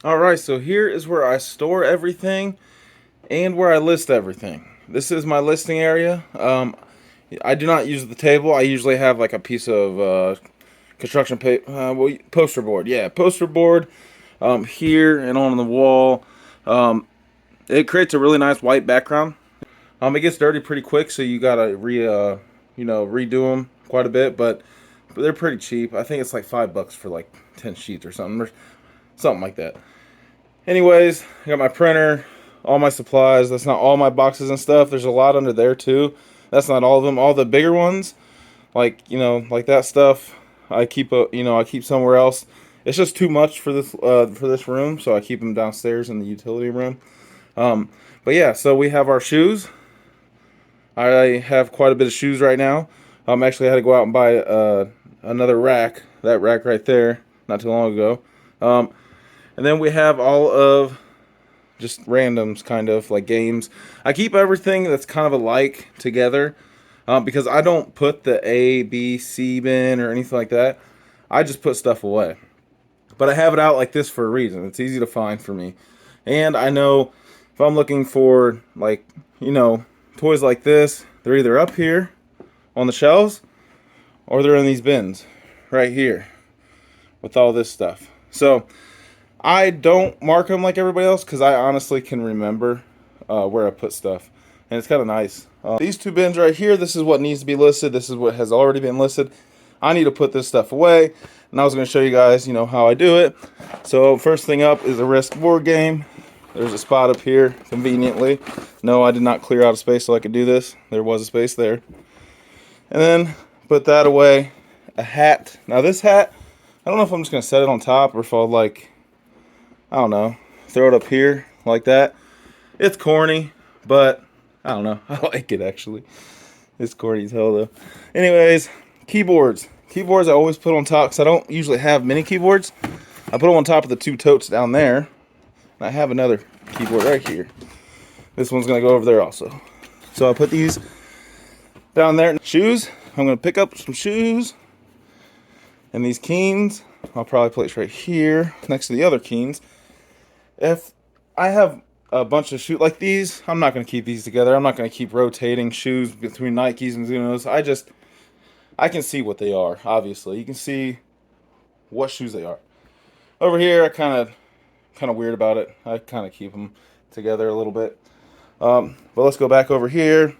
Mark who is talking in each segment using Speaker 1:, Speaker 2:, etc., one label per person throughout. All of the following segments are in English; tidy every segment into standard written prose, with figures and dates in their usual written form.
Speaker 1: Alright, so here is where I store everything and where I list everything. This is my listing area. I do not use the table. I usually have like a piece of construction paper, poster board. Yeah, poster board here and on the wall. It creates a really nice white background. It gets dirty pretty quick, so you gotta redo them quite a bit, but they're pretty cheap. I think it's like $5 for like 10 sheets or something like that. Anyways, I got my printer, all my supplies. That's not all my boxes and stuff. There's a lot under there too. That's not all of them. All the bigger ones, like like that stuff, I keep I keep somewhere else. It's just too much for this room, so I keep them downstairs in the utility room. But yeah, so we have our shoes. I have quite a bit of shoes right now. Actually, I had to go out and buy another rack. That rack right there, not too long ago. And then we have all of just randoms, kind of like games. I keep everything that's kind of alike together because I don't put the A, B, C bin or anything like that. I just put stuff away. But I have it out like this for a reason. It's easy to find for me. And I know if I'm looking for like, toys like this, they're either up here on the shelves or they're in these bins right here with all this stuff. So I don't mark them like everybody else because I honestly can remember where I put stuff. And it's kind of nice. These two bins right here, this is what needs to be listed. This is what has already been listed. I need to put this stuff away. And I was going to show you guys, how I do it. So first thing up is a Risk board game. There's a spot up here, conveniently. No, I did not clear out a space so I could do this. There was a space there. And then put that away. A hat. Now this hat, I don't know if I'm just going to set it on top or if I'll I don't know, throw it up here like that. It's corny, but I don't know. I like it actually. It's corny as hell though. Anyways, keyboards. Keyboards I always put on top because I don't usually have many keyboards. I put them on top of the two totes down there. And I have another keyboard right here. This one's going to go over there also. So I put these down there. Shoes. I'm going to pick up some shoes. And these keys, I'll probably place right here next to the other keys. If I have a bunch of shoes like these, I'm not going to keep these together. I'm not going to keep rotating shoes between Nikes and Zunos. I can see what they are, obviously. You can see what shoes they are. Over here, I kind of weird about it. I kind of keep them together a little bit. But let's go back over here.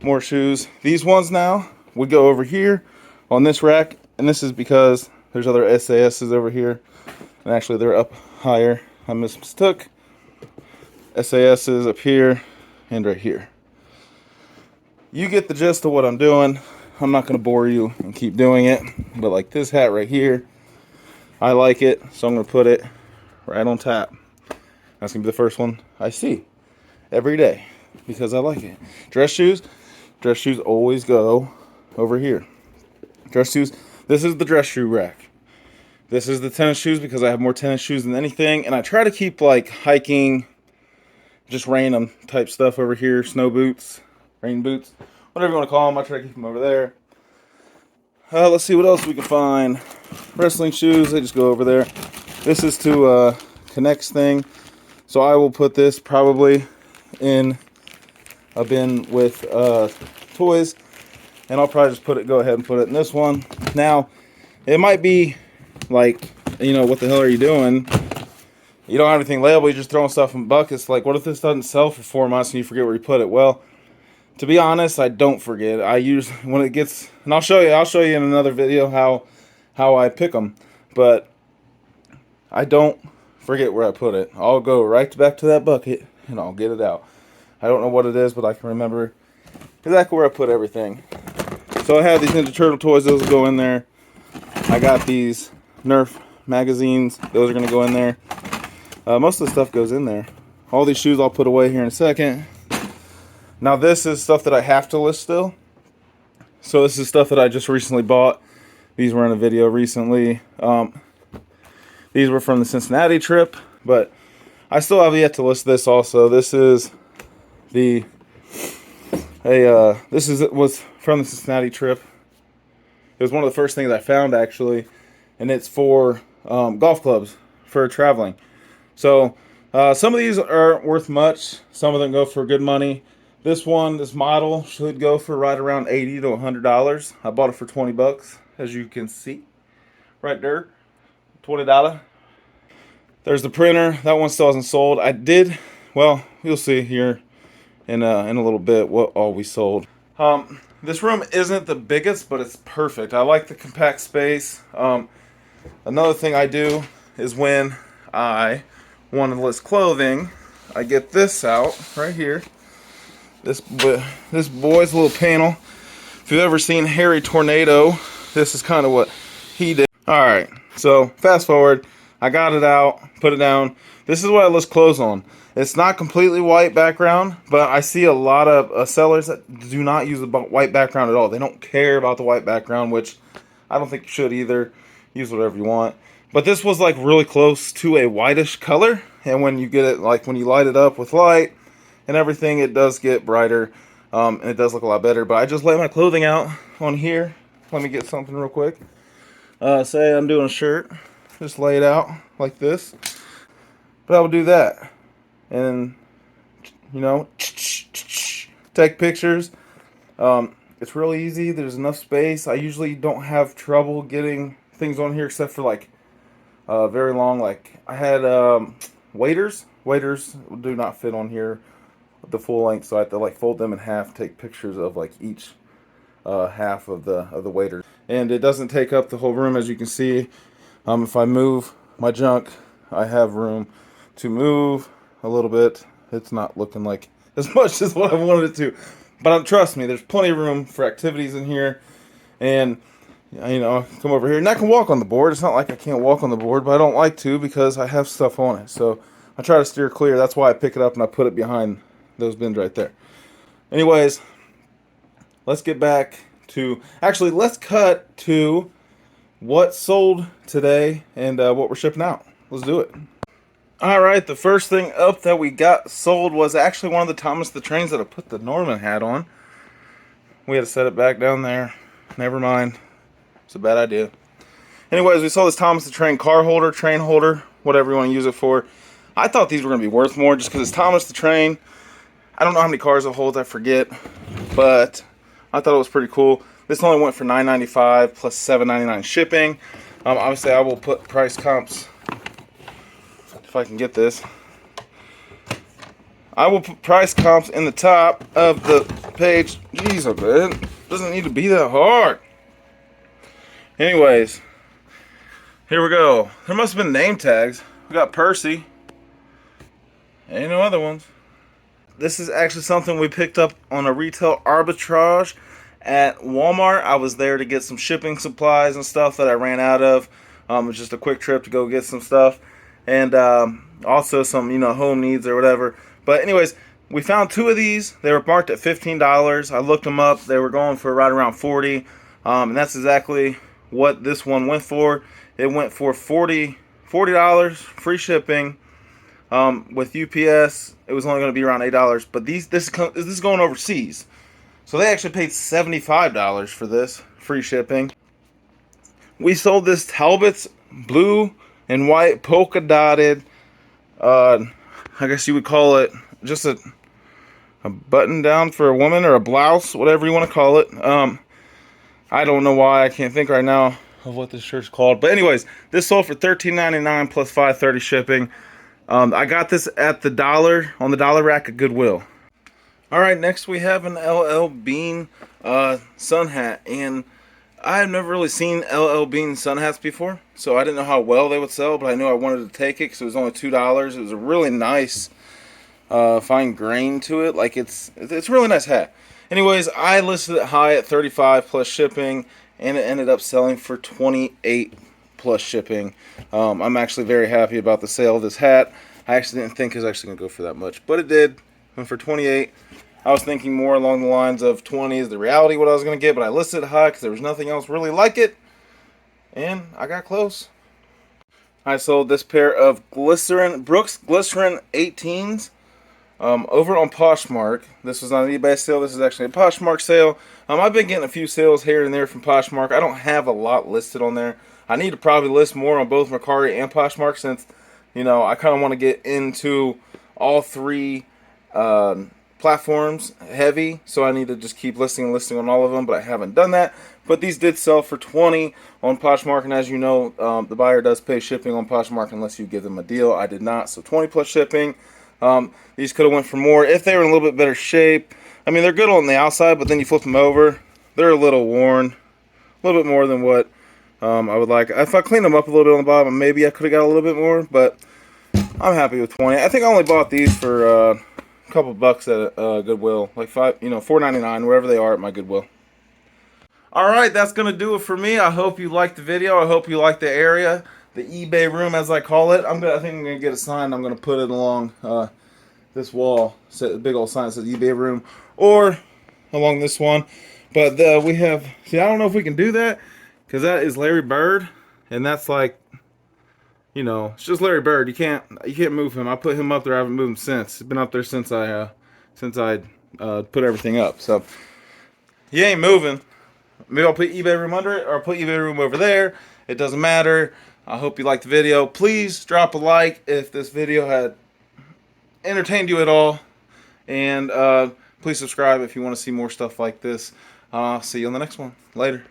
Speaker 1: More shoes. These ones now would go over here on this rack. And this is because there's other SASs over here. And actually, they're up higher. I mistook. SASs up here and right here. You get the gist of what I'm doing. I'm not going to bore you and keep doing it. But like this hat right here, I like it. So I'm going to put it right on top. That's going to be the first one I see every day because I like it. Dress shoes. Dress shoes always go over here. Dress shoes. This is the dress shoe rack. This is the tennis shoes because I have more tennis shoes than anything. And I try to keep like hiking, just random type stuff over here. Snow boots, rain boots, whatever you want to call them. I try to keep them over there. Let's see what else we can find. Wrestling shoes, they just go over there. This is to Connect's thing. So I will put this probably in a bin with toys. And I'll probably just go ahead and put it in this one. Now, it might be like, what the hell are you doing? You don't have anything labeled, you're just throwing stuff in buckets. Like, what if this doesn't sell for 4 months and you forget where you put it? Well, to be honest, I don't forget. I use, when it gets, and I'll show you in another video how I pick them. But I don't forget where I put it. I'll go right back to that bucket and I'll get it out. I don't know what it is, but I can remember exactly where I put everything. So I have these Ninja Turtle toys, those will go in there. I got these Nerf magazines, those are going to go in there. Most of the stuff goes in there. All these shoes I'll put away here in a second. Now this is stuff that I have to list still. So this is stuff that I just recently bought. These were in a video recently. These were from the Cincinnati trip, but I still have yet to list this also. This is was from the Cincinnati trip. It was one of the first things I found actually, and it's for golf clubs for traveling. So some of these aren't worth much. Some of them go for good money. This model should go for right around $80 to $100. I bought it for 20 bucks, as you can see right there. $20. There's the printer. That one still hasn't sold. Well, you'll see here in a little bit what all we sold. This room isn't the biggest, but it's perfect. I like the compact space. Another thing I do is when I want to list clothing, I get this out right here. This boy's little panel. If you've ever seen Harry Tornado, this is kind of what he did. Alright, so fast forward. I got it out, put it down. This is what I list clothes on. It's not completely white background, but I see a lot of sellers that do not use the white background at all. They don't care about the white background, which I don't think you should either. Use whatever you want. But this was like really close to a whitish color, and when you get it, like when you light it up with light and everything, it does get brighter, and it does look a lot better. But I just lay my clothing out on here. Let me get something real quick. Say I'm doing a shirt, just lay it out like this. But I would do that, and you know, take pictures. It's really easy. There's enough space. I usually don't have trouble getting things on here, except for like very long. Like I had waders. Waders do not fit on here the full length, so I have to like fold them in half, take pictures of like each half of the waders, and it doesn't take up the whole room, as you can see. If I move my junk, I have room to move a little bit. It's not looking like as much as what I wanted it to, but trust me, there's plenty of room for activities in here. And you know, I come over here and I can walk on the board. It's not like I can't walk on the board, but I don't like to because I have stuff on it. So I try to steer clear. That's why I pick it up and I put it behind those bins right there. Anyways, let's get back to, actually, let's cut to what sold today and what we're shipping out. Let's do it. Alright, the first thing up that we got sold was actually one of the Thomas the Trains that I put the Norman hat on. We had to set it back down there. Never mind. It's a bad idea. Anyways, we saw this Thomas the Train car holder, train holder, whatever you want to use it for. I thought these were going to be worth more just because it's Thomas the Train. I don't know how many cars it holds, I forget. But I thought it was pretty cool. This only went for $9.95 plus $7.99 shipping. Obviously, I will put price comps if I can get this. I will put price comps in the top of the page. Jeez, it doesn't need to be that hard. Anyways, here we go. There must have been name tags. We got Percy. Ain't no other ones. This is actually something we picked up on a retail arbitrage at Walmart. I was there to get some shipping supplies and stuff that I ran out of. It was just a quick trip to go get some stuff. And also some, you know, home needs or whatever. But anyways, we found two of these. They were marked at $15. I looked them up. They were going for right around $40. And that's exactly what this one went for. It went for $40, free shipping. With UPS, it was only going to be around $8. But this is going overseas. So they actually paid $75 for this, free shipping. We sold this Talbot's blue and white polka dotted, I guess you would call it just a button down for a woman, or a blouse, whatever you want to call it. I don't know why, I can't think right now of what this shirt's called. But anyways, this sold for $13.99 plus $5.30 shipping. I got this at the dollar, on the dollar rack at Goodwill. Alright, next we have an LL Bean sun hat. And I have never really seen LL Bean sun hats before, so I didn't know how well they would sell, but I knew I wanted to take it because it was only $2. It was a really nice, fine grain to it. Like it's a really nice hat. Anyways, I listed it high at $35 plus shipping, and it ended up selling for $28 plus shipping. I'm actually very happy about the sale of this hat. I actually didn't think it was actually going to go for that much, but it did. Went for $28. I was thinking more along the lines of 20 is the reality what I was going to get, but I listed it high because there was nothing else really like it, and I got close. I sold this pair of Brooks Glycerin 18s over on Poshmark. This was not an eBay sale. This is actually a Poshmark sale. I've been getting a few sales here and there from Poshmark. I don't have a lot listed on there. I need to probably list more on both Mercari and Poshmark since You know, I kind of want to get into all three platforms heavy, so I need to just keep listing and listing on all of them, but I haven't done that. But these did sell for 20 on Poshmark, and as you know, the buyer does pay shipping on Poshmark unless you give them a deal. I did not, so 20 plus shipping. These could have went for more if they were in a little bit better shape. I mean, they're good on the outside, but then you flip them over, they're a little worn, a little bit more than what I would like. If I cleaned them up a little bit on the bottom, maybe I could have got a little bit more, but I'm happy with 20. I think I only bought these for a couple bucks at Goodwill, like $4.99, wherever they are at my Goodwill. Alright, that's going to do it for me. I hope you liked the video. I hope you liked the area, the eBay room as I call it. I think I'm going to get a sign. I'm going to put it along this wall. So a big old sign that says eBay room. Or along this one. But we have, see, I don't know if we can do that, because that is Larry Bird. And that's like, you know, it's just Larry Bird. You can't move him. I put him up there. I haven't moved him since. He's been up there since I put everything up. So he ain't moving. Maybe I'll put eBay room under it, or I'll put eBay room over there. It doesn't matter. I hope you liked the video. Please drop a like if this video had entertained you at all, and please subscribe if you want to see more stuff like this. See you on the next one. Later.